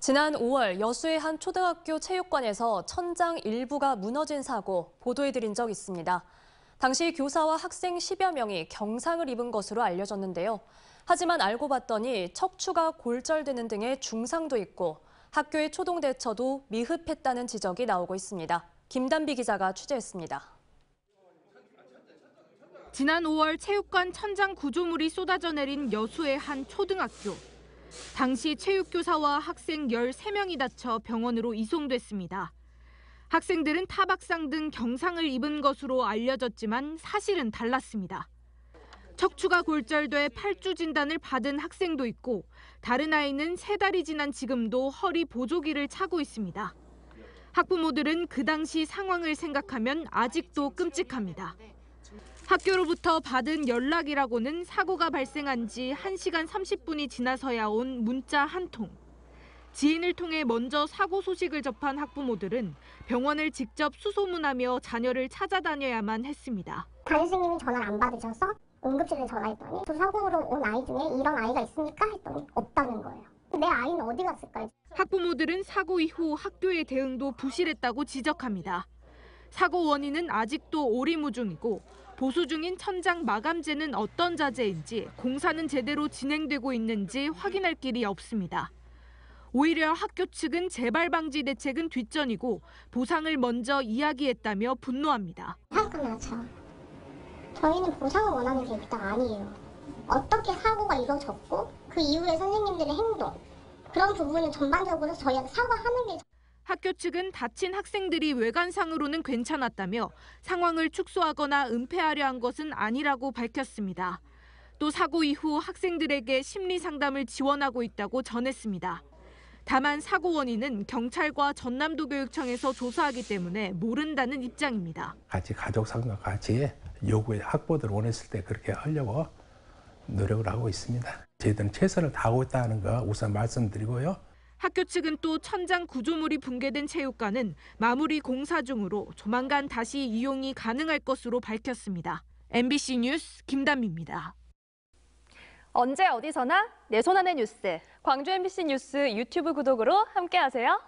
지난 5월 여수의 한 초등학교 체육관에서 천장 일부가 무너진 사고 보도해드린 적 있습니다. 당시 교사와 학생 10여 명이 경상을 입은 것으로 알려졌는데요. 하지만 알고 봤더니 척추가 골절되는 등의 중상도 있고 학교의 초동 대처도 미흡했다는 지적이 나오고 있습니다. 김단비 기자가 취재했습니다. 지난 5월 체육관 천장 구조물이 쏟아져 내린 여수의 한 초등학교. 당시 체육교사와 학생 13명이 다쳐 병원으로 이송됐습니다. 학생들은 타박상 등 경상을 입은 것으로 알려졌지만 사실은 달랐습니다. 척추가 골절돼 팔주 진단을 받은 학생도 있고 다른 아이는 3달이 지난 지금도 허리 보조기를 차고 있습니다. 학부모들은 그 당시 상황을 생각하면 아직도 끔찍합니다. 학교로부터 받은 연락이라고는 사고가 발생한 지 1시간 30분이 지나서야 온 문자 한 통. 지인을 통해 먼저 사고 소식을 접한 학부모들은 병원을 직접 수소문하며 자녀를 찾아다녀야만 했습니다. 담임선생님이 전화를 안 받으셔서 응급실에 전화했더니 사고로 온 아이 중에 이런 아이가 있습니까? 했더니 없다는 거예요. 내 아이는 어디 갔을까요? 학부모들은 사고 이후 학교의 대응도 부실했다고 지적합니다. 사고 원인은 아직도 오리무중이고 보수 중인 천장 마감재는 어떤 자재인지 공사는 제대로 진행되고 있는지 확인할 길이 없습니다. 오히려 학교 측은 재발 방지 대책은 뒷전이고 보상을 먼저 이야기했다며 분노합니다. 생각하면 저희는 보상을 원하는 게 일단 아니에요. 어떻게 사고가 이루어졌고 그 이후에 선생님들의 행동 그런 부분은 전반적으로 저희한테 사과하는 게 학교 측은 다친 학생들이 외관상으로는 괜찮았다며 상황을 축소하거나 은폐하려 한 것은 아니라고 밝혔습니다. 또 사고 이후 학생들에게 심리 상담을 지원하고 있다고 전했습니다. 다만 사고 원인은 경찰과 전남도 교육청에서 조사하기 때문에 모른다는 입장입니다. 같이 가족 상담과 같이 요구에 학부모들 원했을 때 그렇게 하려고 노력을 하고 있습니다. 저희들은 최선을 다하고 있다는 거 우선 말씀드리고요. 학교 측은 또 천장 구조물이 붕괴된 체육관은 마무리 공사 중으로 조만간 다시 이용이 가능할 것으로 밝혔습니다. MBC 뉴스 김단비입니다. 언제 어디서나 내 손 안의 뉴스. 광주 MBC 뉴스 유튜브 구독으로 함께하세요.